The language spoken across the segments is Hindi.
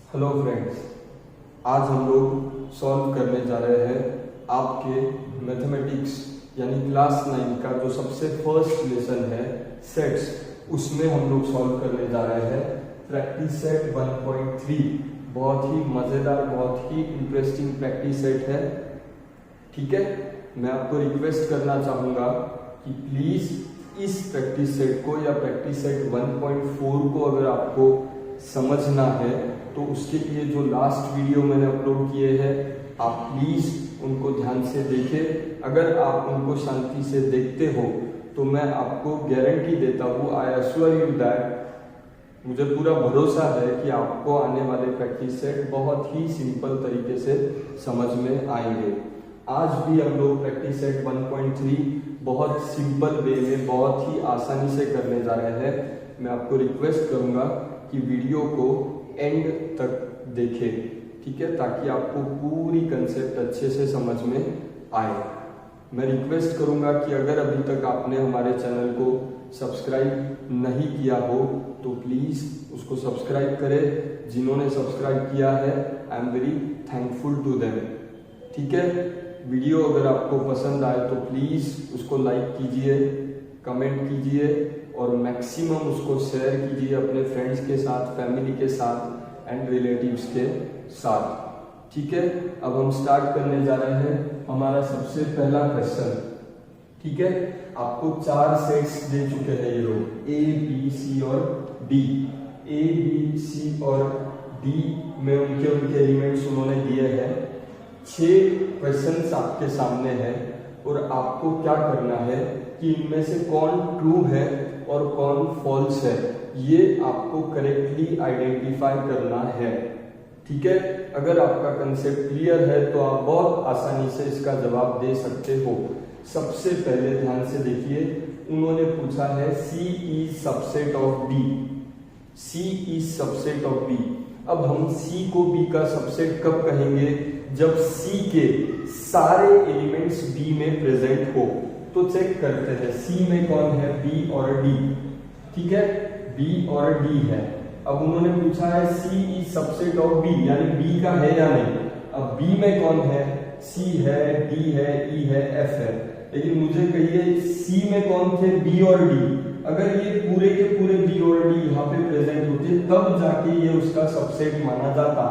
हेलो फ्रेंड्स, आज हम लोग सॉल्व करने जा रहे हैं आपके मैथमेटिक्स यानी क्लास 9 का जो सबसे फर्स्ट लेसन है सेट्स, उसमें हम लोग सॉल्व करने जा रहे हैं प्रैक्टिस सेट 1.3। बहुत ही मज़ेदार, बहुत ही इंटरेस्टिंग प्रैक्टिस सेट है। ठीक है, मैं आपको रिक्वेस्ट करना चाहूँगा कि प्लीज़ इस प्रैक्टिस सेट को या प्रैक्टिस सेट 1.4 को अगर आपको समझना है तो उसके लिए जो लास्ट वीडियो मैंने अपलोड किए हैं आप प्लीज़ उनको ध्यान से देखें। अगर आप उनको शांति से देखते हो तो मैं आपको गारंटी देता हूँ, आई एश्योर यू दैट, मुझे पूरा भरोसा है कि आपको आने वाले प्रैक्टिस सेट बहुत ही सिंपल तरीके से समझ में आएंगे। आज भी हम लोग प्रैक्टिस सेट 1.3 बहुत सिंपल वे में बहुत ही आसानी से करने जा रहे हैं। मैं आपको रिक्वेस्ट करूँगा कि वीडियो को एंड तक देखें, ठीक है, ताकि आपको पूरी कंसेप्ट अच्छे से समझ में आए। मैं रिक्वेस्ट करूंगा कि अगर अभी तक आपने हमारे चैनल को सब्सक्राइब नहीं किया हो तो प्लीज़ उसको सब्सक्राइब करें। जिन्होंने सब्सक्राइब किया है I am very thankful to them. ठीक है, वीडियो अगर आपको पसंद आए तो प्लीज़ उसको लाइक कीजिए, कमेंट कीजिए और मैक्सिमम उसको शेयर कीजिए अपने फ्रेंड्स के साथ, फैमिली के साथ एंड रिलेटिव्स के साथ। ठीक है, अब हम स्टार्ट करने जा रहे हैं हमारा सबसे पहला क्वेश्चन। ठीक है, आपको 4 सेट्स दे चुके हैं ये लोग, ए बी सी और डी। ए बी सी और डी में उनके एलिमेंट्स उन्होंने दिए हैं। 6 क्वेश्चंस आपके सामने हैं और आपको क्या करना है कि इनमें से कौन ट्रू है और कौन फॉल्स है ये आपको करेक्टली आइडेंटिफाई करना है। ठीक है, अगर आपका कंसेप्ट क्लियर है तो आप बहुत आसानी से इसका जवाब दे सकते हो। सबसे पहले ध्यान से देखिए, उन्होंने पूछा है C is subset of B। C is subset of B। अब हम C को B का सबसेट कब कहेंगे? जब C के सारे एलिमेंट्स B में प्रेजेंट हो। तो चेक करते हैं C में कौन है, B और D। ठीक है, B और D है। अब उन्होंने पूछा है C is subset of B, यानी B का है या नहीं। अब B में कौन है? C है, D है, E है, F है। लेकिन मुझे कहिए C में कौन थे, B और D। अगर ये पूरे के पूरे B और D यहाँ पे प्रेजेंट होते तब जाके ये उसका सबसेट माना जाता।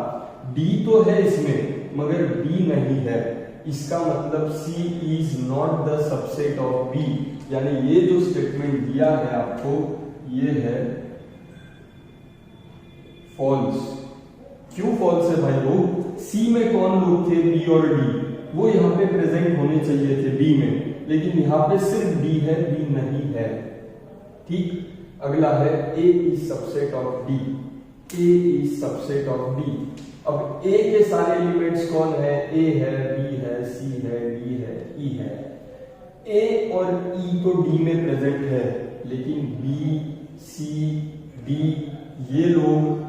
D तो है इसमें मगर B नहीं है, इसका मतलब C is not the subset of B। यानी ये जो स्टेटमेंट दिया है आपको ये है फॉल्स। क्यों फॉल्स है भाई लोग? C में कौन लोग थे, B और D, वो यहाँ पे प्रेजेंट होने चाहिए थे B में, लेकिन यहाँ पे सिर्फ D है, B नहीं है। ठीक, अगला है A is subset of D। A is subset of D। अब A के सारे एलिमेंट्स कौन है? A है, B है, C है, D है, E है। A और E तो D में प्रेजेंट है, लेकिन B, C, D ये लोग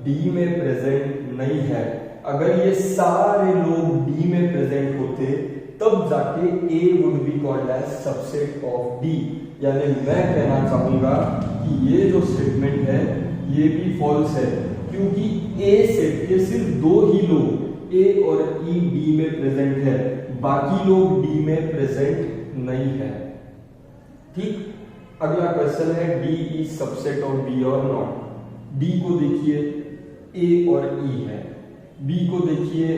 D में प्रेजेंट नहीं है। अगर ये सारे लोग D में प्रेजेंट होते तब जाके A would be called as subset of D। यानी मैं कहना चाहूंगा कि ये जो स्टेटमेंट है ये भी फॉल्स है, क्योंकि A सेट के सिर्फ 2 ही लोग A और E D में प्रेजेंट है, बाकी लोग D में प्रेजेंट नहीं है। ठीक, अगला क्वेश्चन है D is subset of B और नॉट। D को देखिए A और E है, B को देखिए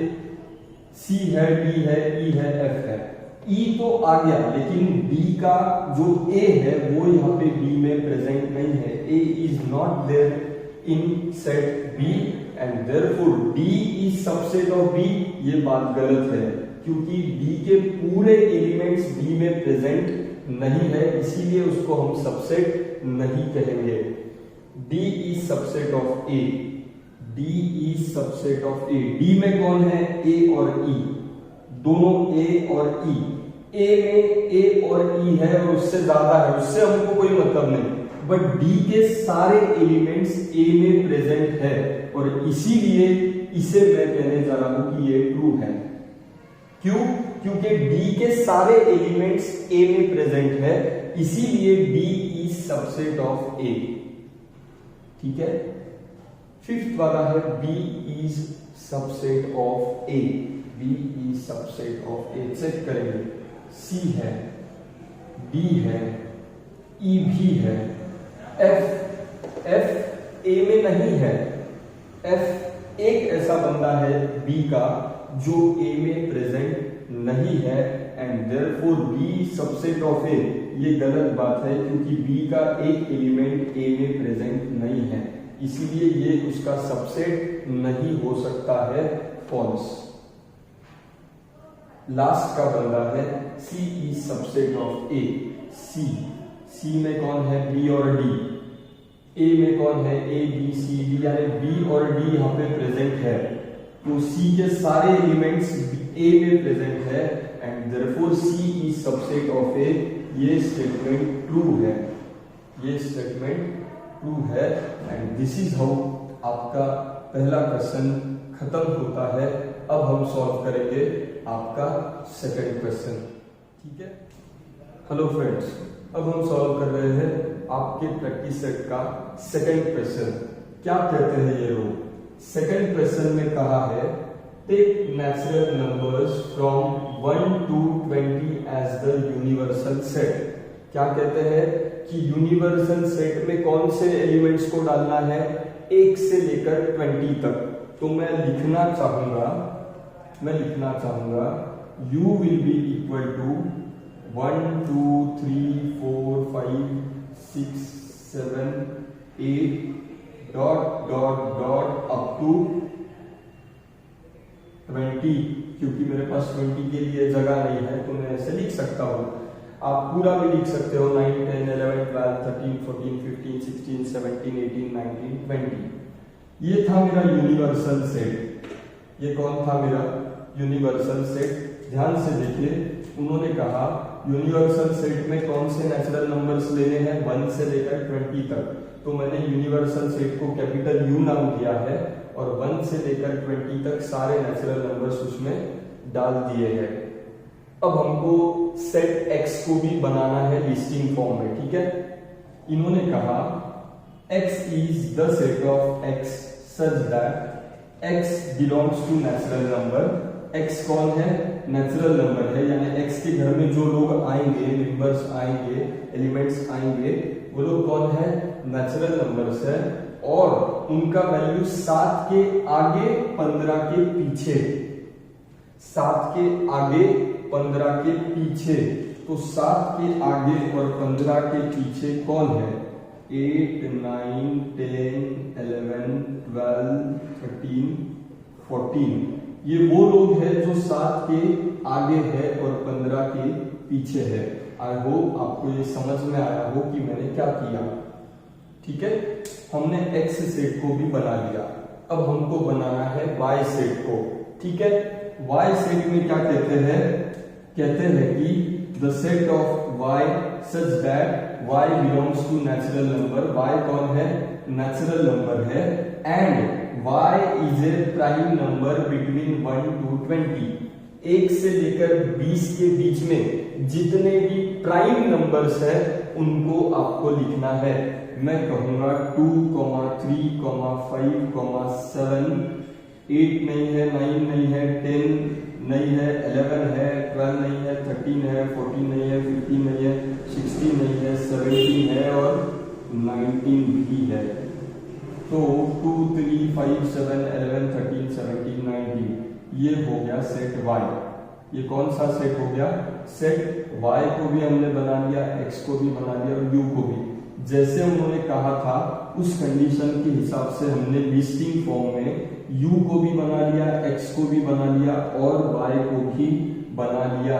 C है, D है, E है, F है। E तो आ गया, लेकिन D का जो A है वो यहाँ पे B में प्रेजेंट नहीं है। A is not there in set B and therefore D is subset of B। ये बात गलत है, क्योंकि D के पूरे एलिमेंट्स B में प्रेजेंट नहीं है, इसीलिए उसको हम सबसेट नहीं कहेंगे। D is subset of A। D is subset of A। D में कौन है? A और E, दोनों A और E। A में A और E है और उससे ज्यादा है, उससे हमको कोई मतलब नहीं, बट D के सारे एलिमेंट्स A में प्रेजेंट है और इसीलिए इसे मैं कहने जा रहा हूं कि ये ट्रू है। क्यों? क्योंकि D के सारे एलिमेंट्स A में प्रेजेंट है, इसीलिए D is subset of A। ठीक है, फिफ्थ वाला है B is subset of A, B is subset of A। Check करेंगे, C है, D है, E भी है, F A में नहीं है। F एक ऐसा बंदा है B का जो A में प्रेजेंट नहीं है, and therefore B subset of A। ये गलत बात है क्योंकि B का एक एलिमेंट A में प्रेजेंट नहीं है, इसीलिए ये उसका सबसेट नहीं हो सकता है, फॉल्स। लास्ट का बंदा है C is subset of A। C में कौन है? B और D। A में कौन है? A B C D, यानी B और D यहाँ पे प्रेजेंट है, तो C के सारे एलिमेंट्स A में प्रेजेंट है, and therefore C is subset of A। ये स्टेटमेंट ट्रू है, ये स्टेटमेंट ट्रू है, एंड दिस इज हाउ आपका पहला क्वेश्चन खत्म होता है। अब हम सॉल्व करेंगे आपका सेकंड क्वेश्चन, ठीक है। हेलो फ्रेंड्स, अब हम सॉल्व कर रहे हैं आपके प्रैक्टिस सेट का सेकंड क्वेश्चन। क्या कहते हैं ये लोग? सेकंड क्वेश्चन में कहा है take natural numbers from 1 to 20 as the universal set. क्या कहते हैं कि यूनिवर्सल सेट में कौन से एलिमेंट्स को डालना है? 1 से लेकर 20 तक। तो मैं लिखना चाहूंगा u will be equal to 1 2 3 4 5 6 7 8 dot dot dot up to 20, क्योंकि मेरे पास 20 के लिए जगह नहीं है तो मैं ऐसे लिख सकता हूँ। आप पूरा भी लिख सकते हो, 9 10 11 12 13 14 15 16 17 18 19 20। ये था मेरा यूनिवर्सल सेट। ये कौन था मेरा यूनिवर्सल सेट? ध्यान से देखिए, उन्होंने कहा यूनिवर्सल सेट में कौन से नेचुरल नंबर्स लेने हैं 1 से लेकर 20 तक। तो मैंने यूनिवर्सल सेट को कैपिटल U नाम दिया है और 1 से लेकर 20 तक सारे नेचुरल नंबर्स उसमें डाल दिए हैं। अब हमको सेट X को भी बनाना है लिस्टिंग फॉर्म में, ठीक है। इन्होंने कहा X is the set of X such that X belongs to natural number. X कौन है? नेचुरल नंबर है, यानी X के घर में जो लोग आएंगे, मेंबर्स आएंगे, एलिमेंट्स आएंगे, वो लोग कौन है? नेचुरल नंबर्स है, और उनका वैल्यू 7 के आगे 15 के पीछे, 7 के आगे 15 के पीछे। तो 7 के आगे और 15 के पीछे कौन है? 8 9 10 11 12 13 14। ये वो लोग हैं जो 7 के आगे है और 15 के पीछे है। आई होप आपको ये समझ में आया हो कि मैंने क्या किया, ठीक है। हमने X सेट को भी बना लिया, अब हमको बनाना है Y सेट को, ठीक है। Y सेट में क्या कहते हैं? कहते हैं कि the set of Y such that Y belongs to natural number. Y कौन है? नेचुरल नंबर है, and Y is a prime number between 1 to 20। 1 से लेकर 20 के बीच में जितने भी प्राइम नंबर्स है उनको आपको लिखना है। मैं कहूंगा 2, 3, 5, 7, 8 नहीं है, 9 नहीं है, 10 नहीं है, 11 है, 12 नहीं है, 13 है, 14 नहीं है, 15 नहीं है, 16 नहीं है, 17 है और 19 भी है। तो 2, 3, 5, 7, 11, 13, 17, 19 ये हो गया सेट Y। ये कौन सा सेट हो गया? सेट Y को भी हमने बना लिया, X को भी बना लिया और U को भी। जैसे उन्होंने कहा था उस कंडीशन के हिसाब से हमने लिस्टिंग फॉर्म में U को भी बना लिया, X को भी बना लिया और Y को भी बना लिया।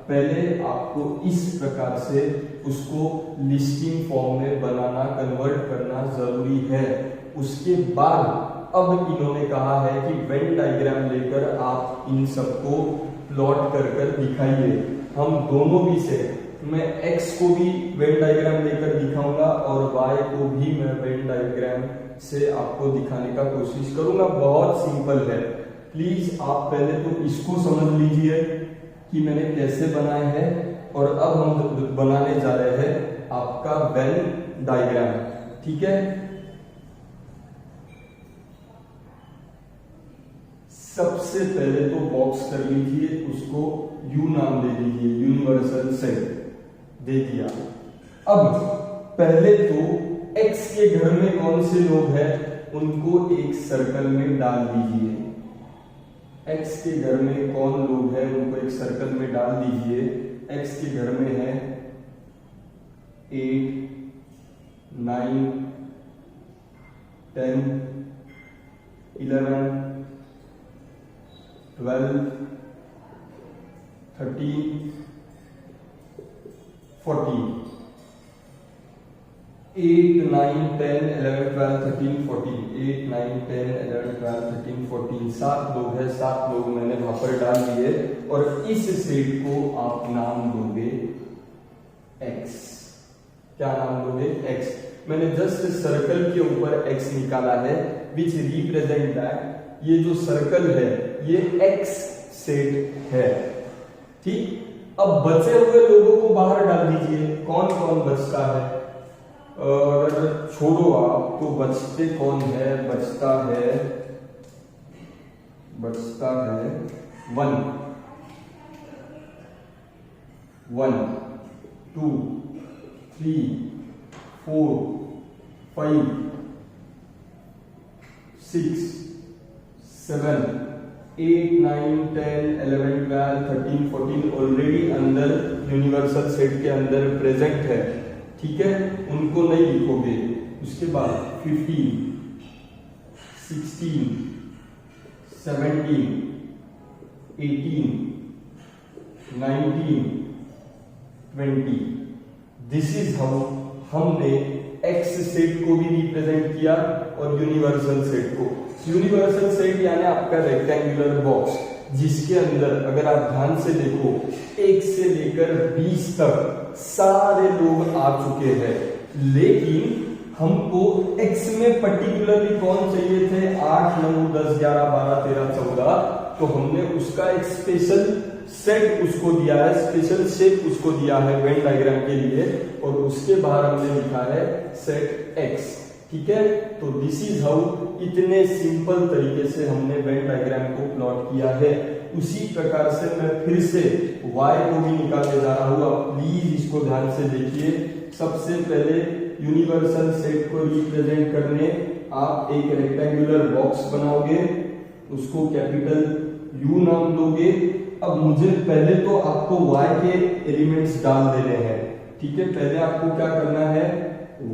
पहले आपको इस प्रकार से उसको लिस्टिंग फॉर्म में बनाना, कन्वर्ट करना जरूरी है। उसके बाद अब इन्होंने कहा है कि वेन डायग्राम लेकर आप इन सबको प्लॉट कर दिखाइए। हम दोनों भी से, मैं X को भी वेन डायग्राम लेकर दिखाऊंगा और Y को भी मैं वेन डायग्राम से आपको दिखाने का कोशिश करूंगा। बहुत सिंपल है, प्लीज आप पहले तो इसको समझ लीजिए कि मैंने कैसे बनाए हैं, और अब हम बनाने जा रहे हैं आपका वेन डायग्राम, ठीक है। सबसे पहले तो बॉक्स कर लीजिए, उसको यू नाम दे दीजिए, यूनिवर्सल सेट दे दिया। अब पहले तो एक्स के घर में कौन से लोग हैं उनको एक सर्कल में डाल दीजिए। एक्स के घर में कौन लोग हैं उनको एक सर्कल में डाल दीजिए। एक्स के घर में है 8, 9, 10, 11, 12, 13, 14। 8, 9, 10, 11, 12, 13, 14। 8, 9, 10, 11, 12, 13, 14। 7 लोग हैं, 7 लोग मैंने वहां पर डाल दिए और इस सेट को आप नाम दोगे एक्स। क्या नाम दोगे? एक्स। मैंने जस्ट सर्कल के ऊपर एक्स निकाला है, विच रिप्रेजेंट दैट ये जो सर्कल है ये एक्स सेट है। ठीक, अब बचे हुए लोगों को बाहर डाल दीजिए। कौन कौन बचता है? अगर छोड़ो आप तो बचते कौन है? बचता है 1, 1, 2, 3, 4, 5, 6, 7, 8, 9, 10, 11, 12, 13, 14 ऑलरेडी अंदर यूनिवर्सल सेट के अंदर प्रेजेंट है। ठीक है, उनको नहीं लिखोगे। उसके बाद 15, 16, 17, 18, 19, 20। दिस इज हाउ हमने एक्स सेट को भी रिप्रेजेंट किया और यूनिवर्सल सेट को। यूनिवर्सल सेट यानी आपका रेक्टेंगुलर बॉक्स जिसके अंदर अगर आप ध्यान से देखो 1 से लेकर 20 तक सारे लोग आ चुके हैं, लेकिन हमको एक्स में पर्टिकुलरली कौन चाहिए थे? 8, 9, 10, 11, 12, 13, 14। तो हमने उसका एक स्पेशल सेट उसको दिया है, स्पेशल शेप उसको दिया है वेन डायग्राम के लिए, और उसके बाहर हमने लिखा है सेट एक्स। ठीक है, तो दिस इज हाउ इतने सिंपल तरीके से हमने वेन डायग्राम को प्लॉट किया है। उसी प्रकार से मैं फिर से y को भी निकालने जा रहा हूं। आप प्लीज इसको ध्यान से देखिए। सबसे पहले यूनिवर्सल सेट को रिप्रेजेंट करने आप एक रेक्टेंगुलर बॉक्स बनाओगे, उसको कैपिटल U नाम दोगे। अब मुझे पहले तो आपको y के एलिमेंट्स डाल देने हैं। ठीक है, पहले आपको क्या करना है?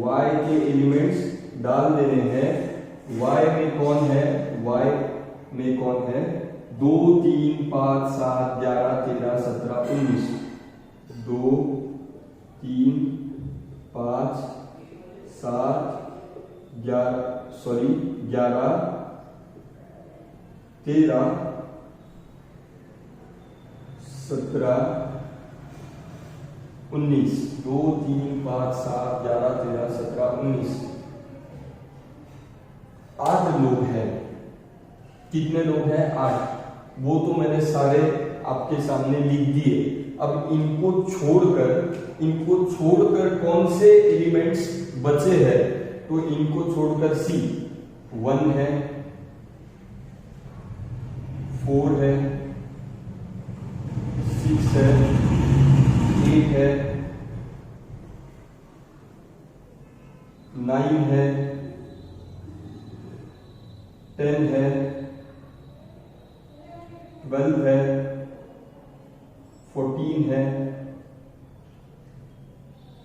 y के एलिमेंट्स डाल देने हैं। y में कौन है? y में कौन है? 2, 3, 5, 7, 11, 13, 17, 19। 2, 3, 5, 7, 11, 13, 17, 19। 2, 3, 5, 7, 11, 13, 17, 19। 8 लोग हैं। कितने लोग हैं? 8। वो तो मैंने सारे आपके सामने लिख दिए। अब इनको छोड़कर कौन से एलिमेंट्स बचे हैं? तो इनको छोड़कर C 1 है, 4 है, 6 है, 8 है, 9 है, 10 है, 12 है, 14 है,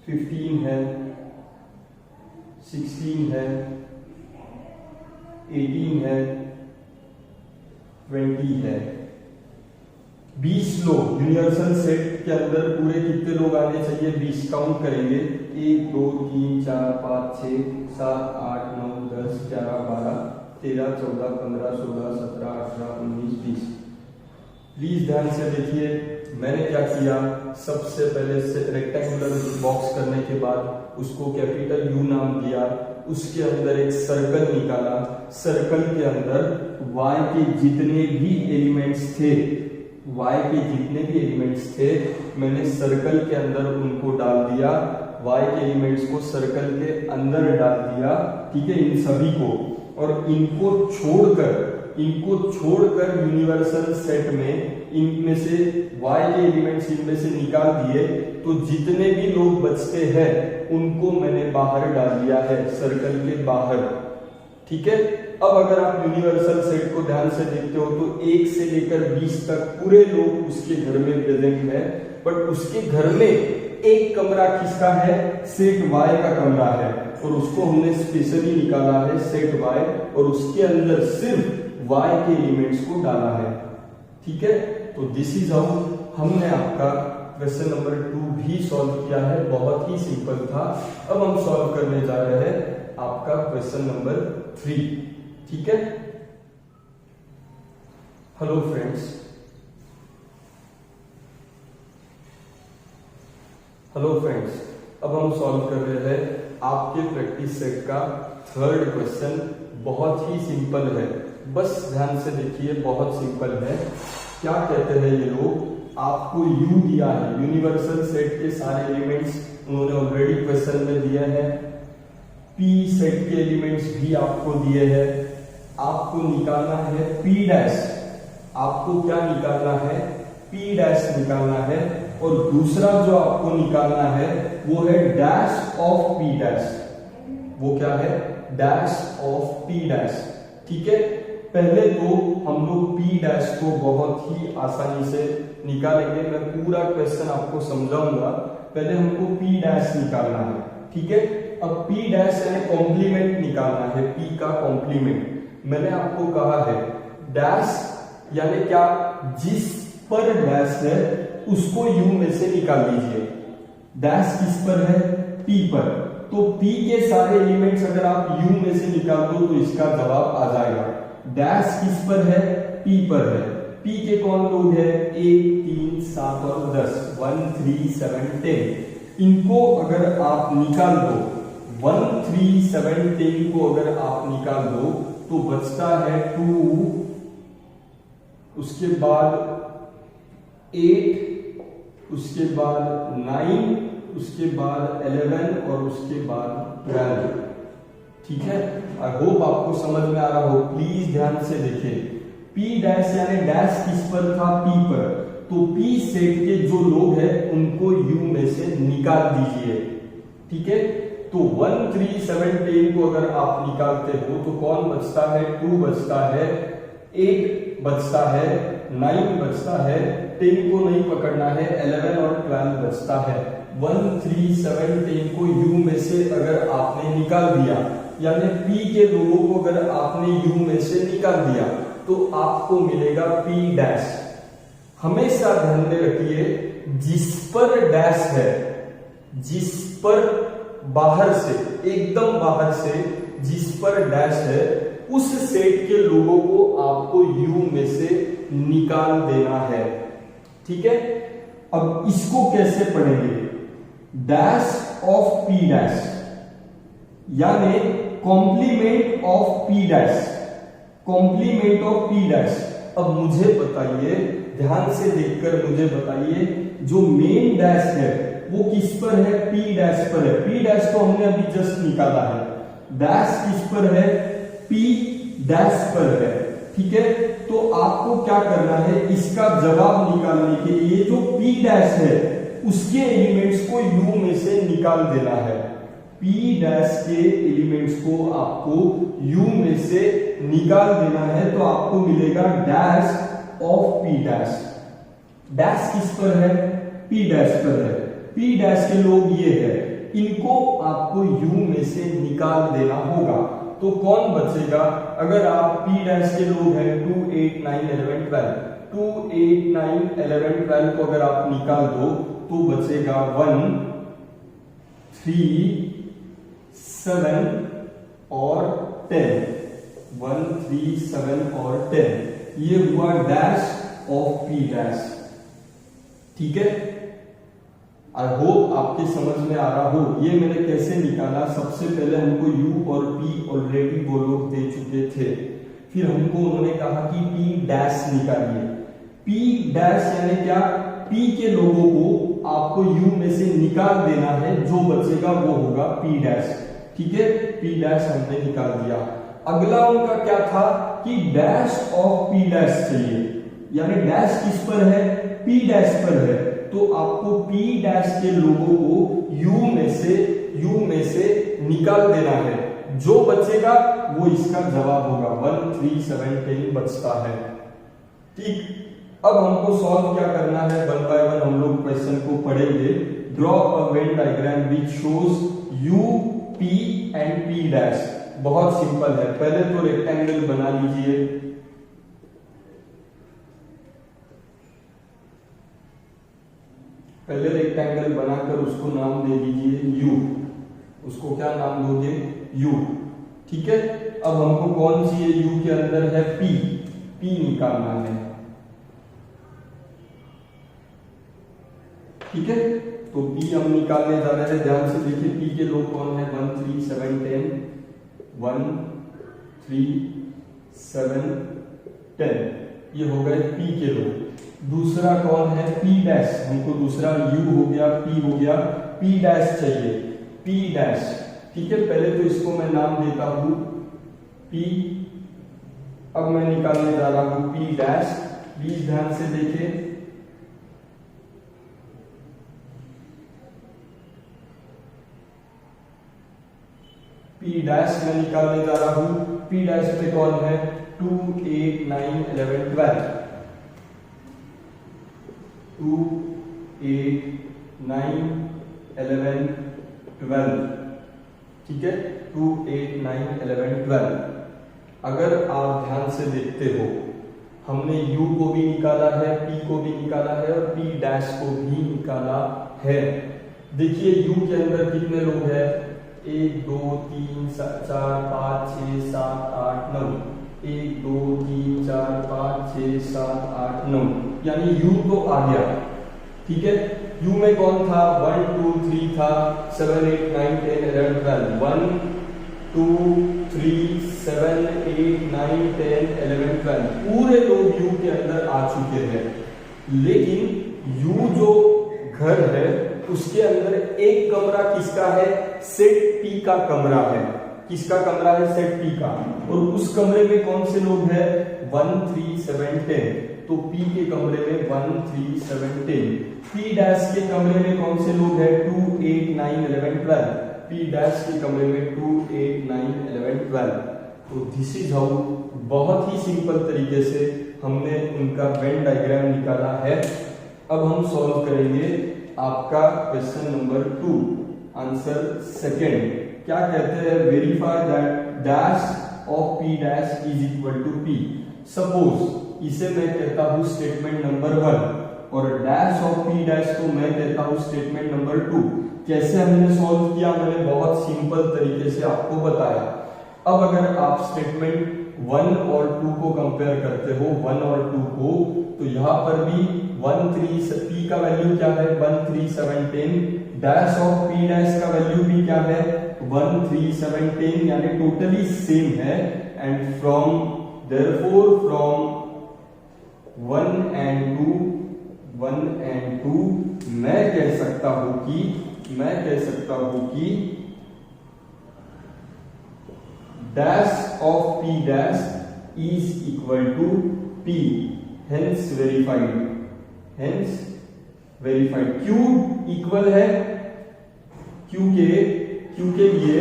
15 है, 16 है, 18 है, 20 है। 20 लोग यूनिवर्सल सेट के अंदर पूरे कितने लोग आने चाहिए? 20 काउंट करेंगे। 1, 2, 3, 4, 5, 6, 7, 8, 9, 10, 11, 12, 13, 14, 15, 16, 17, 18, 19, 20। प्लीज ध्यान से देखिए, मैंने क्या किया? सबसे पहले से रेक्टेंगुलर बॉक्स करने के बाद उसको कैपिटल U नाम दिया, उसके अंदर एक सर्कल निकाला। सर्कल के अंदर y के जितने भी एलिमेंट्स थे मैंने सर्कल के अंदर उनको डाल दिया। y के एलिमेंट्स को सर्कल के अंदर डाल दिया। ठीक है, इन सभी को, और इनको छोड़कर इनको छोड़कर यूनिवर्सल सेट में इनमें से y के एलिमेंट्स इनमें से निकाल दिए, तो जितने भी लोग बचते हैं उनको मैंने बाहर डाल दिया है, सर्कल के बाहर। ठीक है, अब अगर आप यूनिवर्सल सेट को ध्यान से देखते हो तो 1 से लेकर 20 तक पूरे लोग उसके घर में प्रेजेंट है, बट उसके घर में एक कमरा किसका है, सेट y का कमरा है, और उसको हमने स्पेशली निकाला है सेट y, और उसके अंदर सिर्फ y के एलिमेंट्स को डाला है। ठीक है, तो दिस इज हाउ हमने आपका क्वेश्चन नंबर 2 भी सॉल्व किया है, बहुत ही सिंपल था। अब हम सॉल्व करने जा रहे हैं आपका क्वेश्चन नंबर 3। ठीक है, हेलो फ्रेंड्स, अब हम सॉल्व कर रहे हैं आपके प्रैक्टिस सेट का 3rd क्वेश्चन। बहुत ही सिंपल है, बस ध्यान से देखिए, बहुत सिंपल है। क्या कहते हैं ये लोग, आपको U दिया है, यूनिवर्सल सेट के सारे एलिमेंट्स उन्होंने ऑलरेडी क्वेश्चन में दिए हैं, P सेट के एलिमेंट्स भी आपको दिए हैं, आपको निकालना है P डैश, आपको क्या निकालना है, P डैश निकालना है, और दूसरा जो आपको निकालना है वो है डैश ऑफ P डैश। वो क्या है, डैश ऑफ P डैश। ठीक है, पहले तो हम लोग P डैश को बहुत ही आसानी से निकालेंगे, मैं पूरा क्वेश्चन आपको समझाऊंगा। पहले हमको P डैश निकालना है। ठीक है, अब P डैश यानी कॉम्प्लीमेंट निकालना है, P का कॉम्प्लीमेंट। मैंने आपको कहा है डैश यानी क्या, जिस पर डैश है उसको U में से निकाल दीजिए। डैश किस पर है, P पर, तो P के सारे एलिमेंट्स अगर आप U में से निकाल दो तो इसका जवाब आ जाएगा। डैश किस पर है, P पर है। P के कौन लोग है, 1, 3, 7 और 10, 1, 3, 7, 10। इनको अगर आप निकाल दो, 1, 3, 7, 10 को अगर आप निकाल दो तो बचता है 2, उसके बाद 8, उसके बाद 9, उसके बाद 11 और उसके बाद 12। ठीक है, आई होप आपको समझ में आ रहा हो। प्लीज ध्यान से देखिए, P डैश यानी डैश किस पर था, P पर, तो P सेट के जो लोग हैं उनको U में से निकाल दीजिए। ठीक है, तो 1, 3, 7, 10 को अगर आप निकालते हो तो कौन बचता है, 2 बचता है, 8 बचता है, 9 बचता है, 10 को नहीं पकड़ना है, 11 और 12 बचता है। 1, 3, 7, 10 को U में से अगर आपने निकाल दिया, यानी P के लोगों को अगर आपने U में से निकाल दिया तो आपको मिलेगा P डैश। हमेशा ध्यान में रखिए, जिस पर डैश है, जिस पर बाहर से, एकदम बाहर से जिस पर डैश है, उस सेट के लोगों को आपको U में से निकाल देना है। ठीक है, अब इसको कैसे पढ़ेंगे, डैश ऑफ P डैश यानी complement of P dash, complement of P dash. अब मुझे बताइए, ध्यान से देखकर मुझे बताइए, जो मेन डैश है वो किस पर है, P डैश पर है। P डैश को हमने अभी जस्ट निकाला है, डैश किस पर है, P डैश पर है। ठीक है, तो आपको क्या करना है, इसका जवाब निकालने के लिए जो P डैश है उसके एलिमेंट्स को U में से निकाल देना है। P डैश के एलिमेंट्स को आपको U में से निकाल देना है, तो आपको मिलेगा dash of P dash. Dash किस पर है, P डैश पर है। P डैश के लोग ये है, इनको आपको U में से निकाल देना होगा। तो कौन बचेगा, अगर आप P डैश के लोग हैं 2, 8, 9, 11, 12, 2, 8, 9, 11, 12 को अगर आप निकाल दो तो बचेगा 1, 3, 7 और 10, 1, 3, 7 और 10। ये हुआ डैश ऑफ P डैश। ठीक है, आई होप आपके समझ में आ रहा हो। ये मैंने कैसे निकाला, सबसे पहले हमको U और P ऑलरेडी वो लोग दे चुके थे, फिर हमको उन्होंने कहा कि P डैश निकालिए। P डैश यानी क्या, P के लोगों को आपको U में से निकाल देना है, जो बचेगा वो होगा P डैश। ठीक है, P डैश हमने निकाल दिया। अगला उनका क्या था कि डैश ऑफ पी डैश चाहिए, यानी डैश किस पर है, पी डैश पर है, तो आपको पी डैश के लोगों को यू में से निकाल देना है। जो बचेगा वो इसका जवाब होगा। 1 3 7 10 बचता है। ठीक, अब हमको सॉल्व क्या करना है, वन बाय वन हम लोग क्वेश्चन को पढ़ेंगे। Draw a Venn diagram which shows U P and P dash. बहुत सिंपल है, पहले तो रेक्टेंगल बना लीजिए। पहले रेक्टेंगल बनाकर उसको नाम दे दीजिए यू। उसको क्या नाम दोगे, यू। ठीक है, अब हमको कौन सी है, यू के अंदर है पी, पी निकालना है। ठीक है, तो पी हम निकालने जा रहे हैं। ध्यान से देखिए पी के लोग कौन है, 1 3 7 10, 1 3 7 10, ये हो गए पी के लोग। दूसरा कौन है, पी डैश। हमको दूसरा यू हो गया, पी हो गया, पी डैश चाहिए, पी डैश। ठीक है, पहले तो इसको मैं नाम देता हूं पी। अब मैं निकालने जा रहा हूं पी डैश। प्लीज ध्यान से देखें, पी डैश मैं निकालने जा रहा हूं। पी डैश पे कौन है, 2 8 9 11 12, 2 8 9 11 12। ठीक है, 2 8 9 11 12। अगर आप ध्यान से देखते हो, हमने u को भी निकाला है, p को भी निकाला है और p डैश को भी निकाला है। देखिए u के अंदर कितने लोग हैं, 1 2 3 4 5 6 7 8 9, 1 2 3 4 5 6 7 8 9, यानी u तो आ गया। ठीक है, u में कौन था, 1 2 3 था, 7 8 9 10 11 12, 1 2 3 7 8 9 10 11 12, पूरे लोग u के अंदर आ चुके हैं। लेकिन u जो घर है उसके अंदर एक कमरा किसका है, सेट p का कमरा है। किसका कमरा है, सेट p का। और उस कमरे में कौन से लोग हैं, 1 3 7 10, तो p के कमरे में 1 3 7 10। p डैश के कमरे में कौन से लोग हैं, 2 8 9 11 12, p डैश के कमरे में 2 8 9 11 12। तो दिस इज हाउ, बहुत ही सिंपल तरीके से हमने उनका वेन डायग्राम निकाला है। अब हम सॉल्व करेंगे आपका क्वेश्चन नंबर 2, आंसर सेकेंड। क्या कहते हैं, verify that dash of p dash is equal to p। Suppose इसे मैं कहता हूं स्टेटमेंट नंबर 1 और डैश ऑफ p डैश को मैं कहता हूं स्टेटमेंट नंबर 2। कैसे हमने सॉल्व किया, मैंने बहुत सिंपल तरीके से आपको बताया। अब अगर आप स्टेटमेंट 1 और 2 को कंपेयर करते हो, 1 और 2 को, तो यहां पर भी 1 3 p का वैल्यू क्या है, 1 3 7 10, डैश ऑफ p डैश का वैल्यू भी क्या है, 1 3 7 10, यानी टोटली सेम है। And from therefore from 1 and 2 मैं कह सकता हूं कि dash of p dash is equal to p, hence verified. क्यों इक्वल है, क्योंकि ये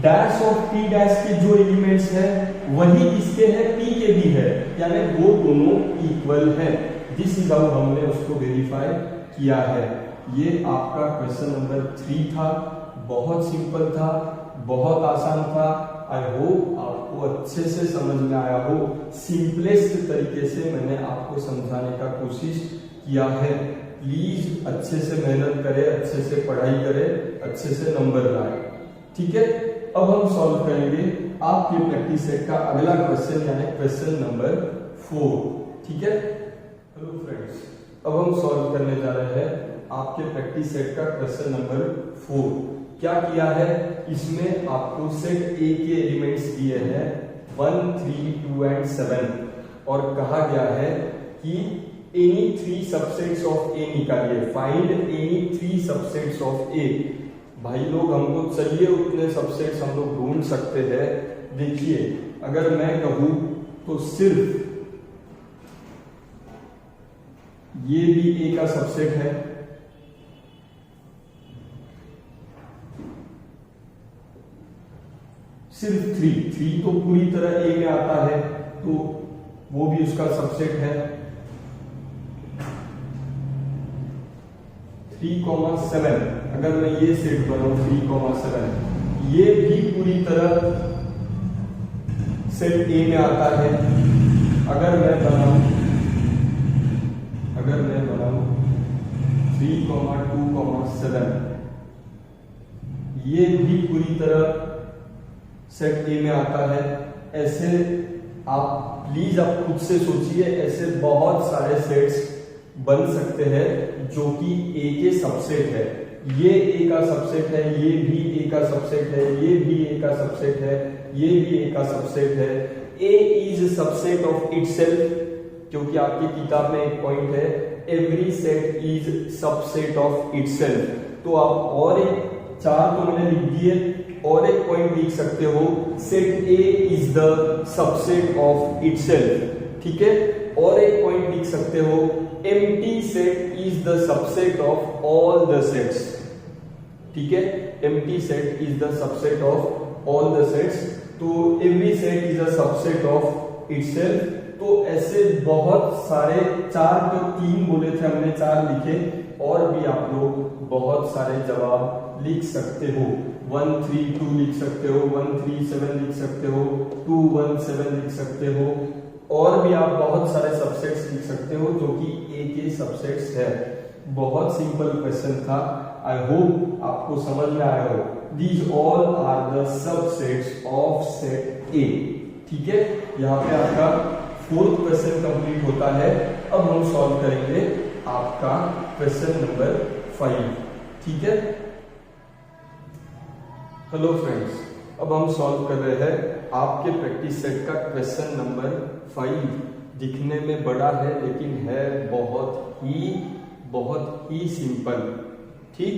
डैश ऑफ p डैश के जो एलिमेंट्स है वही किसके है, p के भी है, यानी वो दोनों इक्वल है। दिस इज हाउ हमने उसको वेरीफाई किया है। ये आपका क्वेश्चन नंबर 3 था। बहुत सिंपल था, बहुत आसान था। आई होप आपको अच्छे से समझ में आया हो। सिंपलेस्ट तरीके से मैंने आपको समझाने का कोशिश किया है। प्लीज अच्छे से मेहनत करें, अच्छे से पढ़ाई करें, अच्छे से नंबर लाएं। ठीक है, अब हम सॉल्व करेंगे आपके प्रैक्टिस सेट का अगला क्वेश्चन, यानी क्वेश्चन नंबर 4। ठीक है, हेलो फ्रेंड्स, अब हम सॉल्व करने जा रहे हैं आपके प्रैक्टिस सेट का क्वेश्चन नंबर 4। क्या किया है, इसमें आपको सेट ए के एलिमेंट्स दिए हैं 1 3 2 एंड 7 और कहा गया है कि एनी 3 सबसेट्स ऑफ ए निकालिए। फाइंड एनी 3 सबसेट्स ऑफ ए। भाई लोग हमको चाहिए उतने सबसेट्स हम लोग ढूंढ सकते हैं। देखिए अगर मैं कहूं तो सिर्फ ये भी ए का सबसेट है, सिर्फ 3 तो पूरी तरह ए में आता है तो वो भी उसका सबसेट है। 3,7 अगर मैं ये सेट बनाऊं 3,7 ये भी पूरी तरह सेट ए में आता है। अगर मैं बनाऊं 3,2,7 ये भी पूरी तरह सेट ए में आता है। ऐसे आप प्लीज आप खुद से सोचिए, ऐसे बहुत सारे सेट्स बन सकते हैं जो कि ए के सबसेट है। ये ए का सबसेट है, ये भी ए का सबसेट है, ये भी ए का सबसेट है, ये भी ए का सबसेट है। ए इज सबसेट ऑफ इटसेल्फ, क्योंकि आपकी किताब में एक पॉइंट है every set is subset of itself. तो आप और एक 4 तो मैंने लिख दिए, और एक पॉइंट लिख सकते हो set A is the subset of itself. ठीक है, और एक पॉइंट लिख सकते हो empty set is the subset of all the sets. ठीक है, empty set is the subset of all the sets. तो every set is a subset of itself. तो ऐसे बहुत सारे 4 तो 3 बोले थे हमने, 4 लिखे, और भी आप लोग बहुत सारे जवाब लिख सकते हो। 132 लिख सकते हो, 137 लिख सकते हो, 217 लिख सकते हो, और भी आप बहुत सारे सबसेट्स लिख सकते हो जो कि ए के सबसेट्स है। बहुत सिंपल क्वेश्चन था। आई होप आपको समझ में आया हो। These all are the subsets of set A. ठीक है, यहाँ पे आपका 4th क्वेश्चन कंप्लीट होता है। अब हम सॉल्व करेंगे आपका क्वेश्चन नंबर 5। ठीक है, हेलो फ्रेंड्स, अब हम सॉल्व कर रहे हैं आपके प्रैक्टिस सेट का क्वेश्चन नंबर 5। दिखने में बड़ा है लेकिन है बहुत ही सिंपल। ठीक,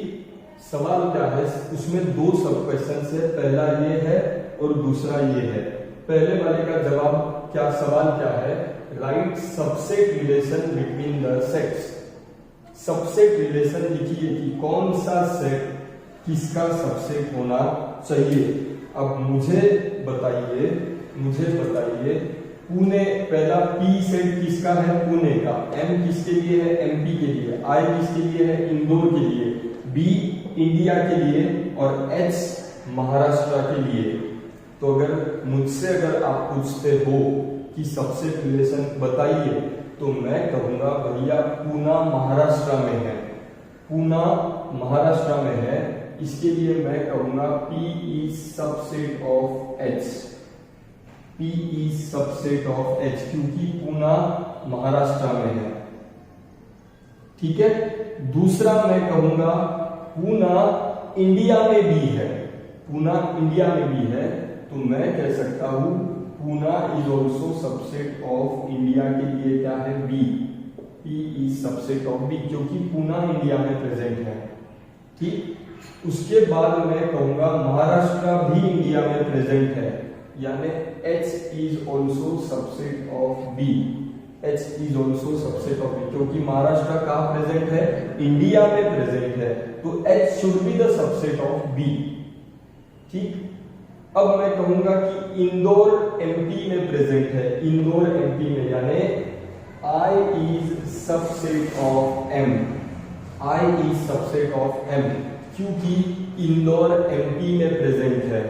सवाल क्या है, उसमें 2 सब क्वेश्चन है, पहला ये है और दूसरा ये है। पहले वाले का जवाब क्या, सवाल क्या है, right subset relation between the sets. Subset relation लिखिए कि कौन सा सेट किसका सबसेट होना चाहिए। अब मुझे बताइए पुणे, पहला पी सेट किसका है, पुणे का। एम किसके लिए है, एमपी के लिए। आई किसके लिए है, इंदौर के लिए। बी इंडिया के लिए, और एच महाराष्ट्र के लिए। तो अगर मुझसे आप पूछते हो कि सबसेट रिलेशन बताइए, तो मैं कहूंगा भैया पूना महाराष्ट्र में है, पूना महाराष्ट्र में है। इसके लिए मैं कहूंगा P is subset of H, P is subset of H, क्योंकि पूना महाराष्ट्र में है। ठीक है, दूसरा मैं कहूंगा पूना इंडिया में भी है, पूना इंडिया में भी है। तो मैं कह सकता हूं Poona is also subset of India के लिए क्या है, B, P is subset of B, क्योंकि पूना इंडिया में प्रेजेंट है। ठीक, उसके बाद मैं कहूंगा महाराष्ट्र भी इंडिया में प्रेजेंट है, यानी H is also subset of B, H is also subset of B, क्योंकि महाराष्ट्र कहाँ प्रेजेंट है, इंडिया में प्रेजेंट है। तो H should be the subset of B। ठीक, अब मैं कहूंगा कि इंदौर एमपी में प्रेजेंट है, इंदौर एमपी में, यानी I is subset of M, I is subset of M, क्योंकि इंदौर एमपी में प्रेजेंट है।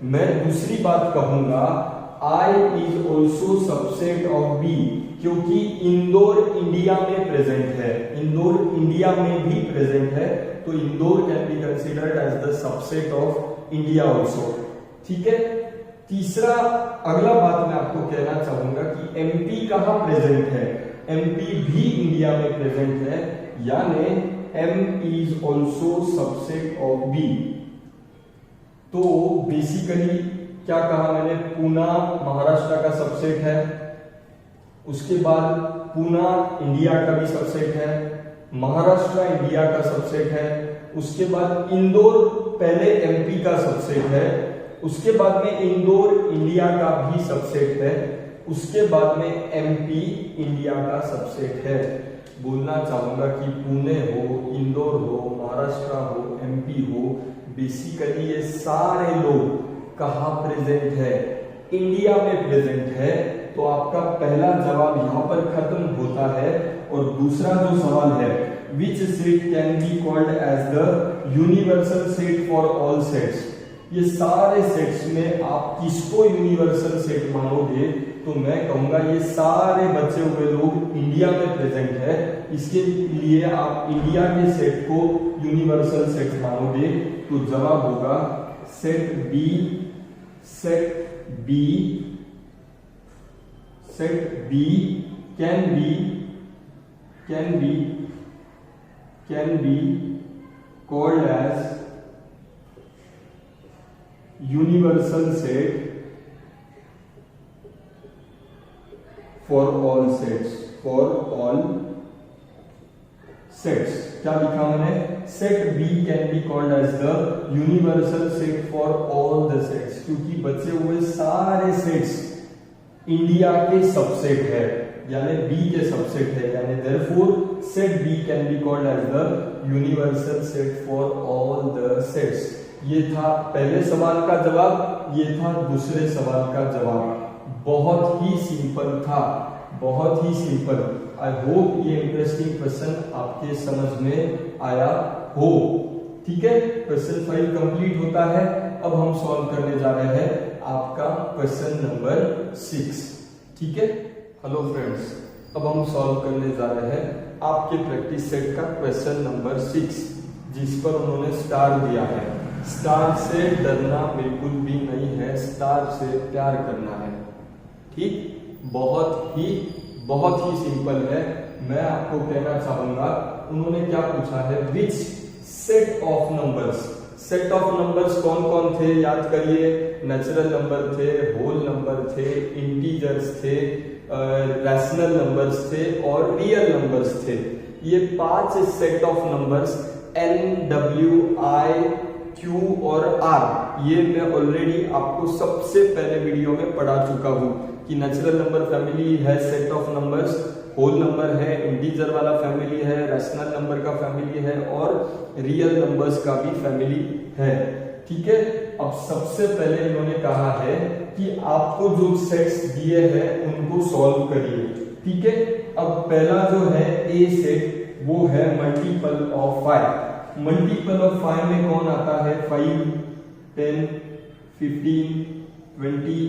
मैं दूसरी बात कहूंगा I is also subset of B, क्योंकि इंदौर इंडिया में प्रेजेंट है, इंदौर इंडिया में भी प्रेजेंट है। तो Indore can be considered as the subset of India also. ठीक है, तीसरा अगला बात मैं आपको कहना चाहूंगा कि एमपी कहां प्रेजेंट है, एमपी भी इंडिया में प्रेजेंट है, यानी M is also subset of B। तो बेसिकली क्या कहा मैंने, पूना महाराष्ट्र का सबसेट है, उसके बाद पूना इंडिया का भी सबसेट है, महाराष्ट्र इंडिया का सबसेट है, उसके बाद इंदौर पहले एमपी का सबसेट है, उसके बाद में इंदौर इंडिया का भी सबसेट है, उसके बाद में एमपी इंडिया का सबसेट है। बोलना चाहूंगा कि पुणे हो, इंदौर हो, महाराष्ट्र हो, एमपी हो, बेसिकली ये सारे लोग कहाँ प्रेजेंट है? इंडिया में प्रेजेंट है। तो आपका पहला जवाब यहाँ पर खत्म होता है। और दूसरा जो सवाल है, which set can be called as the universal set for all sets? ये सारे सेट्स में आप किसको यूनिवर्सल सेट मानोगे? तो मैं कहूंगा ये सारे बचे हुए लोग इंडिया में प्रेजेंट है, इसके लिए आप इंडिया के सेट को यूनिवर्सल सेट मानोगे। तो जवाब होगा set B, set B, set B can be called as universal set for all sets, for all sets। क्या लिखा मैंने? Set B can be called as the universal set for all the sets, क्योंकि बचे हुए सारे सेट्स इंडिया के सबसेट है, यानी बी के सबसेट है, यानी therefore set B can be called as the universal set for all the sets. ये था पहले सवाल का जवाब, ये था दूसरे सवाल का जवाब। बहुत ही सिंपल था, बहुत ही सिंपल। आई होप ये इंटरेस्टिंग क्वेश्चन आपके समझ में आया हो। ठीक है, क्वेश्चन 5 कंप्लीट होता है। अब हम सॉल्व करने जा रहे हैं आपका क्वेश्चन नंबर 6। ठीक है, हेलो फ्रेंड्स, अब हम सॉल्व करने जा रहे हैं आपके प्रैक्टिस सेट का क्वेश्चन नंबर 6, जिस पर उन्होंने स्टार दिया है। स्टार से डरना बिल्कुल भी नहीं है, स्टार से प्यार करना है। ठीक, बहुत ही सिंपल है। मैं आपको कहना चाहूंगा, उन्होंने क्या पूछा है, which set of numbers. Set of numbers कौन कौन थे याद करिए? नेचुरल नंबर थे, होल नंबर थे, इंटीजर्स थे, रैशनल नंबर्स थे और रियल नंबर्स थे। ये 5 set of numbers N, W, I, Q और आर, ये मैं ऑलरेडी आपको सबसे पहले वीडियो में पढ़ा चुका हूं कि नेचुरल नंबर फैमिली है set of numbers, whole number है, इंटीजर वाला फैमिली है, रैशनल नंबर का फैमिली है और रियल नंबर्स का भी फैमिली है। ठीक है, अब सबसे पहले इन्होंने कहा है कि आपको जो सेट्स दिए हैं उनको सॉल्व करिए। ठीक है, अब पहला जो है ए सेट, वो है मल्टीपल ऑफ 5। मल्टीपल ऑफ 5 में कौन आता है? 5, 10, 15, 20,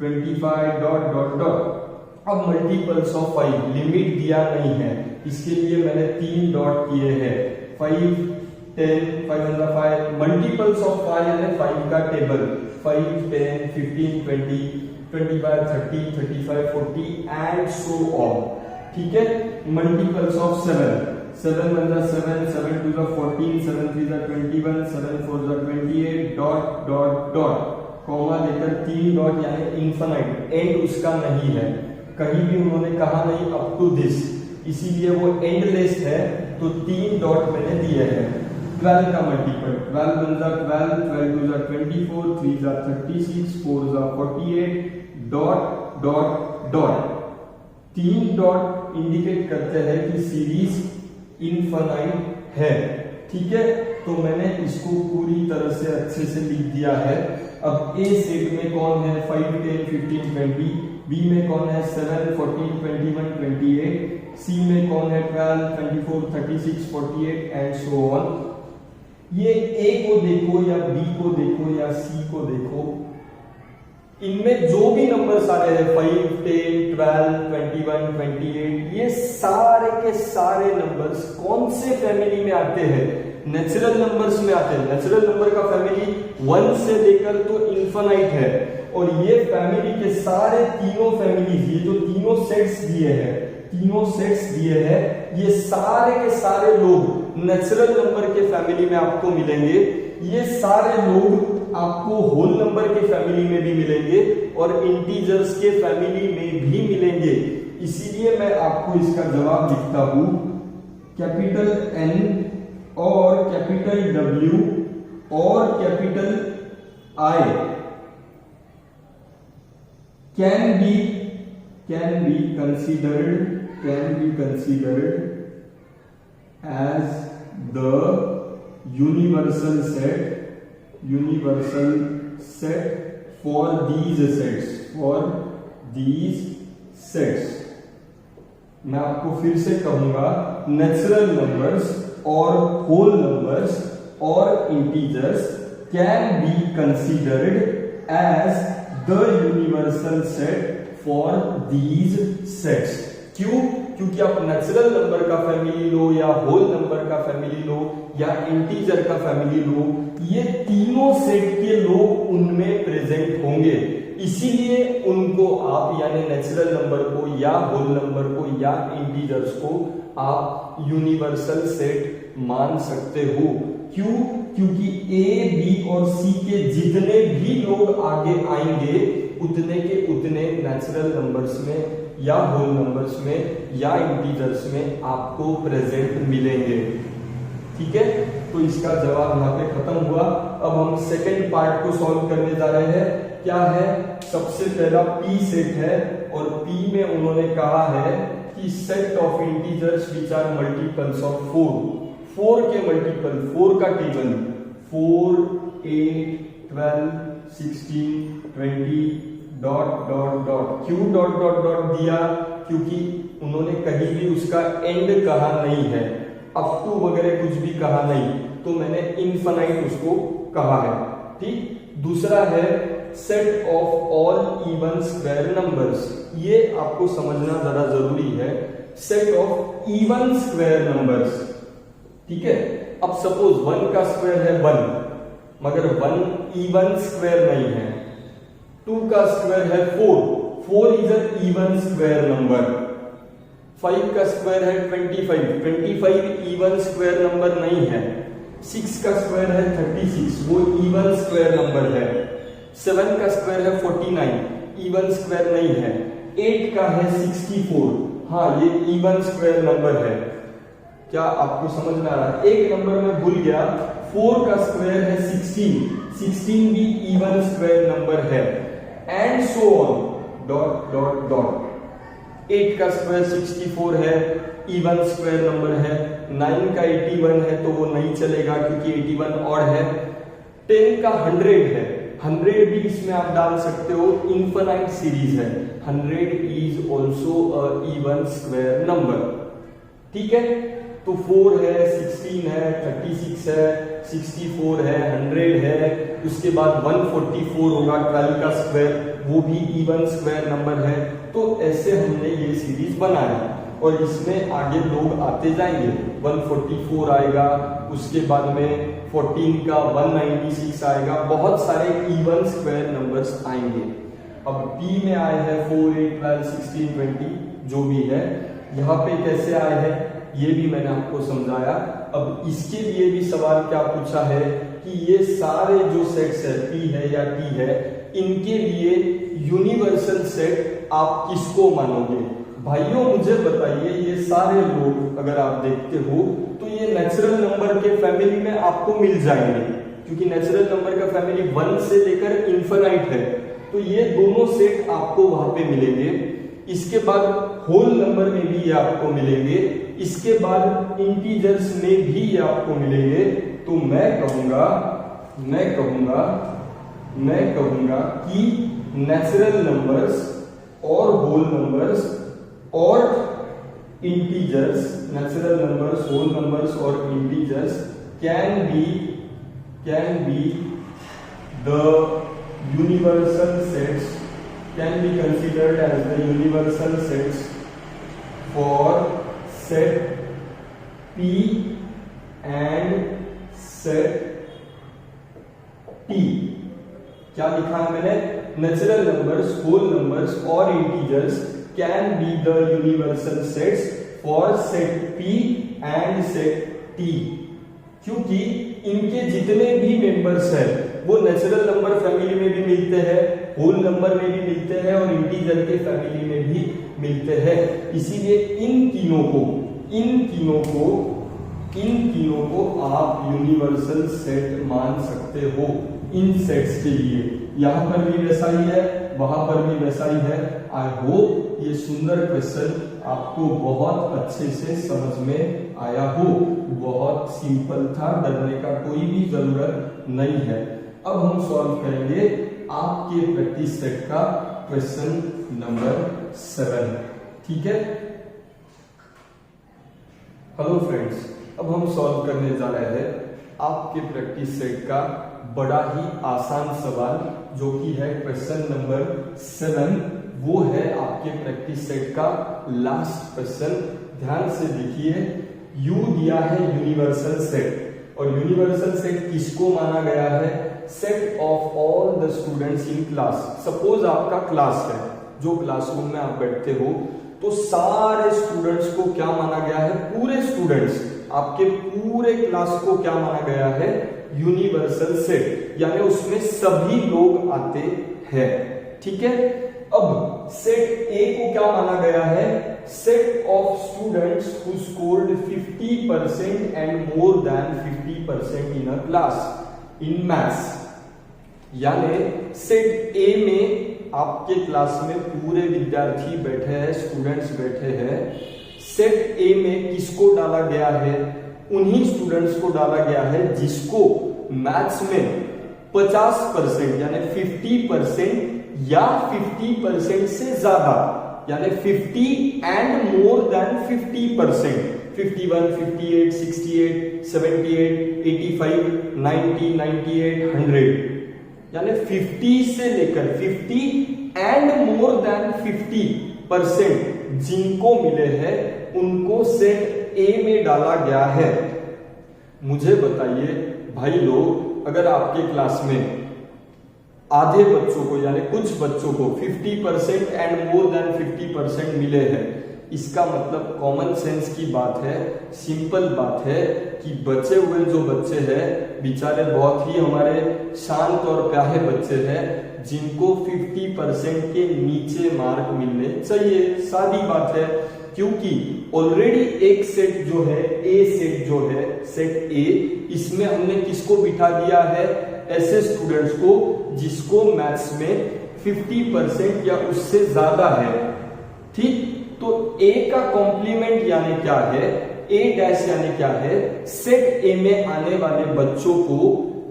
25 डॉट डॉट डॉट। अब मल्टीपल्स ऑफ 5 लिमिट दिया नहीं है, इसके लिए मैंने 3 डॉट किए हैं। 5, 10, 5 मल्टीपल्स ऑफ 5 यानी 5 का टेबल 5, 10, 15, 20, 25, 30, 35, 40 एंड सो ऑन। ठीक है, मल्टीपल्स ऑफ 7, 7 1 जा 7, 7 2 जा 14, 7 3 जा 21, 7 4 जा 28 डॉट डॉट डॉट, कॉमा लेकर 3 डॉट यानी इनफाइनाइट, एंड उसका नहीं है, कहीं भी उन्होंने कहा नहीं अप टू दिस, इसीलिए वो एंडलेस है। तो 3 डॉट मैंने दिए हैं। 12 का मल्टीपल 12 1 जा 12, 12 2 जा 24, 3 जा 36, 4 जा 48 dot dot dot. 3 dot indicate करते हैं कि सीरीज इनफाइनाइट है। ठीक है, तो मैंने इसको पूरी तरह से अच्छे से लिख दिया है। अब ए सेट में कौन है? 5, 10, 15, 20। बी में कौन है? 7, 14, 21, 28। सी में कौन है? 12, 24, 36, 48 एंड सो ऑन। ये ए को देखो या बी को देखो या सी को देखो, इनमें जो भी नंबर्स आ रहे हैं 5, 10, 12, 21, 28, ये सारे के सारे नंबर्स कौन से फैमिली में आते हैं? नेचुरल नंबर्स में आते हैं। नेचुरल नंबर का फैमिली 1 से लेकर तो इनफाइनाइट है, और ये फैमिली के सारे तीनों फैमिलीज, ये जो तीनों सेट्स दिए हैं, तीनों सेट्स दिए हैं, ये सारे के सारे लोग नेचुरल नंबर के फैमिली में आपको मिलेंगे। ये सारे लोग आपको होल नंबर के फैमिली में भी मिलेंगे और इंटीजर्स के फैमिली में भी मिलेंगे। इसीलिए मैं आपको इसका जवाब लिखता हूं, कैपिटल N और कैपिटल W और capital I can be considered as the universal set for these sets मैं आपको फिर से कहूंगा, नेचुरल नंबर्स और होल नंबर्स और integers can be considered as the universal set for these sets. क्यों? क्योंकि आप नेचुरल नंबर का फैमिली लो या होल नंबर का फैमिली लो या इंटीजर का फैमिली लो, ये तीनों सेट के लोग उनमें प्रेजेंट होंगे। इसीलिए उनको आप यानी नेचुरल नंबर को या होल नंबर को या इंटीजर्स को आप यूनिवर्सल सेट मान सकते हो। क्यों? क्योंकि ए, बी और सी के जितने भी लोग आगे आएंगे उतने के उतने नेचुरल नंबर्स में या होल नंबर्स में या इंटीजर्स में आपको प्रेजेंट मिलेंगे। ठीक है, तो इसका जवाब यहाँ पे खत्म हुआ। अब हम सेकंड पार्ट को सॉल्व करने जा रहे हैं। क्या है? सबसे पहला पी सेट है और पी में उन्होंने कहा है कि set of integers which are multiples of 4 के मल्टीपल 4 का टेबल 4, 8, 12, 16, 20 डॉट डॉट डॉट। क्यों डॉट डॉट डॉट दिया? क्योंकि उन्होंने कहीं भी उसका एंड कहा नहीं है, अप टू वगैरह कुछ भी कहा नहीं, तो मैंने इनफाइनाइट उसको कहा है। ठीक। दूसरा है set of all even square numbers. ये आपको समझना जरा जरूरी है, set of even square numbers. ठीक है। अब सपोज 1 का स्क्वायर है 1, मगर 1 इवन स्क्वायर नहीं है। 2 का स्क्वायर है 4 is a even square number. 5 का स्क्वायर है 25 इवन स्क्वायर नंबर नहीं है। 6 का स्क्वायर है 36, वो इवन स्क्वायर नंबर है। 7 का स्क्वायर है 49, इवन स्क्वायर नहीं है। 8 का है 64, हाँ ये इवन स्क्वायर नंबर है। क्या आपको समझ में आ रहा है? एक नंबर में भूल गया, 4 का स्क्वायर है 16 भी इवन स्क्वायर नंबर है। And so on dot dot dot. 8 का स्क्वायर 64 है, इवन स्क्वायर नंबर है। 9 का 81 है तो वो नहीं चलेगा क्योंकि 81 ऑड है। 10 का 100 है, 100 भी इसमें आप डाल सकते हो, इनफाइनाइट सीरीज है। 100 is also a even square number. ठीक है, तो 4 है, 16 है, 36 है, 64 है, 100 है, उसके बाद 144 होगा 12 का स्क्वायर, वो भी इवन स्क्वायर नंबर है। तो ऐसे हमने ये सीरीज बनाया और इसमें आगे लोग आते जाएंगे। 144 आएगा, उसके बाद में 14 का 196 आएगा, बहुत सारे इवन स्क्वायर नंबर्स आएंगे। अब P में आए हैं 4, 8, 12, 16, 20 जो भी है। यहाँ पे कैसे आए हैं ये भी मैंने आपको समझाया। अब इसके लिए भी सवाल क्या पूछा है कि ये सारे जो सेट्स है P है या T है, इनके लिए यूनिवर्सल सेट आप किसको मानोगे? भाइयों मुझे बताइए, ये सारे लोग अगर आप देखते हो तो ये नेचुरल नंबर के फैमिली में आपको मिल जाएंगे, क्योंकि नेचुरल नंबर का फैमिली 1 से लेकर इनफाइनाइट है, तो ये दोनों सेट आपको वहां पे मिलेंगे। इसके बाद होल नंबर में भी ये आपको मिलेंगे, इसके बाद इंटीजर्स में भी ये आपको मिलेंगे। तो मैं कहूंगा कि नेचुरल नंबर्स और होल नंबर्स और integers, natural numbers, whole numbers और integers can be the universal sets, can be considered as the universal sets for set P and set T। क्या लिखा है मैंने? नेचुरल नंबर्स, होल नंबर्स और integers can be the universal sets for set P and set T, क्योंकि इनके जितने भी मेंबर्स हैं वो नेचुरल नंबर फैमिली में भी मिलते हैं, होल नंबर में भी मिलते हैं और इंटीजर के फैमिली में भी मिलते हैं। इसीलिए इन तीनों को इन तीनों को आप यूनिवर्सल सेट मान सकते हो इन सेट्स के लिए। यहां पर भी वैसा ही है, वहां पर भी वैसा ही है। आई होप ये सुंदर क्वेश्चन आपको बहुत अच्छे से समझ में आया हो। बहुत सिंपल था, डरने का कोई भी जरूरत नहीं है। अब हम सॉल्व करेंगे आपके प्रैक्टिस सेट का क्वेश्चन नंबर 7। ठीक है। हेलो फ्रेंड्स, अब हम सॉल्व करने जा रहे हैं आपके प्रैक्टिस सेट का बड़ा ही आसान सवाल, जो कि है क्वेश्चन नंबर 7। वो है आपके प्रैक्टिस सेट का लास्ट क्वेश्चन। ध्यान से देखिए, यू दिया है यूनिवर्सल सेट, और यूनिवर्सल सेट किसको माना गया है? Set of all the students in class. Suppose आपका क्लास है, जो क्लासरूम में आप बैठते हो, तो सारे स्टूडेंट्स को क्या माना गया है? पूरे स्टूडेंट्स, आपके पूरे क्लास को क्या माना गया है? यूनिवर्सल सेट, यानी उसमें सभी लोग आते हैं। ठीक है। अब सेट ए को क्या माना गया है? Set of students who scored 50% and more than 50% in a class in maths. यानी सेट ए में आपके क्लास में पूरे विद्यार्थी बैठे हैं, स्टूडेंट्स बैठे हैं। सेट ए में किसको डाला गया है? उन्हीं स्टूडेंट्स को डाला गया है जिसको मैथ्स में 50% यानी 50% या 50% से ज्यादा, यानी 50 एंड मोर देन 50%, 51, 58, 68, 78, 85, 90, 98, 100, यानी 50 से लेकर 50 एंड मोर देन 50% जिनको मिले हैं उनको सेट ए में डाला गया है। मुझे बताइए भाई लोग, अगर आपके क्लास में आधे बच्चों को यानी कुछ बच्चों को 50% एंड मोर देन 50% मिले हैं, इसका मतलब कॉमन सेंस की बात है, सिंपल बात है कि बचे हुए जो बच्चे हैं बेचारे बहुत ही हमारे शांत और प्यारे बच्चे हैं, जिनको 50% के नीचे मार्क मिलने चाहिए। सादी बात है, क्योंकि ऑलरेडी एक सेट जो है, ए सेट जो है, सेट ए, इसमें हमने किसको बिठा दिया है? ऐसे स्टूडेंट्स को जिसको मैथ्स में 50% या उससे ज्यादा है। ठीक, तो ए का कॉम्प्लीमेंट यानी क्या है? ए डैश यानी क्या है? सेट ए में आने वाले बच्चों को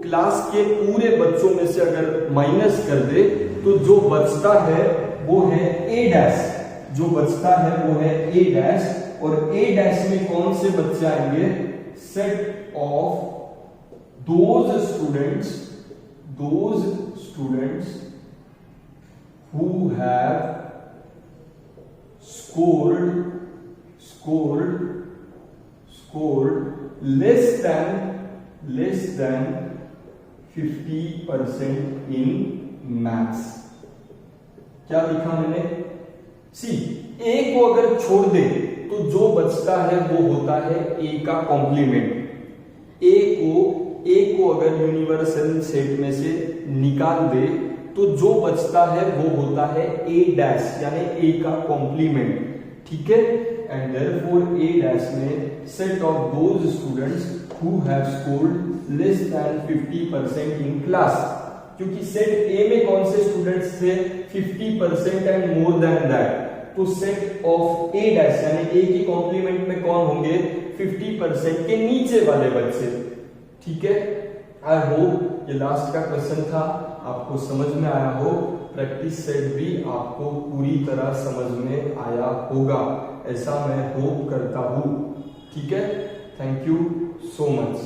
क्लास के पूरे बच्चों में से अगर माइनस कर दे तो जो बचता है वो है ए डैश, जो बचता है वो है ए डैश। और ए डैश में कौन से बच्चे आएंगे? Set of those students who have scored less than 50% in maths। क्या लिखा मैंने? सी, ए को अगर छोड़ दे तो जो बचता है वो होता है ए का कॉम्प्लीमेंट। ए को अगर यूनिवर्सल सेट में से निकाल दे तो जो बचता है वो होता है ए डैश, यानी ए का कॉम्प्लीमेंट। ठीक है। एंड देयरफॉर ए डैश में set of those students who have scored less than 50% in class, क्योंकि सेट ए में कौन से स्टूडेंट्स थे? 50% एंड मोर देन दैट। तो सेट ऑफ ए डैश यानी ए की कॉम्प्लीमेंट में कौन होंगे? 50% के नीचे वाले बच्चे। ठीक है। आई होप ये लास्ट का क्वेश्चन था, आपको समझ में आया हो। प्रैक्टिस सेट भी आपको पूरी तरह समझ में आया होगा, ऐसा मैं होप करता हूं। ठीक है। Thank you so much.